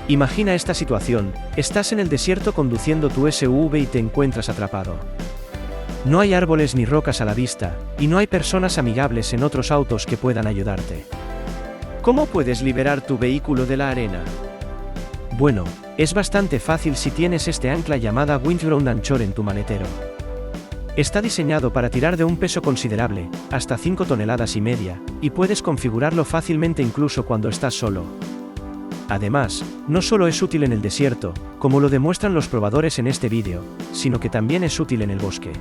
Imagina esta situación: estás en el desierto conduciendo tu SUV y te encuentras atrapado. No hay árboles ni rocas a la vista, y no hay personas amigables en otros autos que puedan ayudarte. ¿Cómo puedes liberar tu vehículo de la arena? Bueno, es bastante fácil si tienes este ancla llamada Windground Anchor en tu maletero. Está diseñado para tirar de un peso considerable, hasta 5,5 toneladas, y puedes configurarlo fácilmente incluso cuando estás solo. Además, no solo es útil en el desierto, como lo demuestran los probadores en este vídeo, sino que también es útil en el bosque.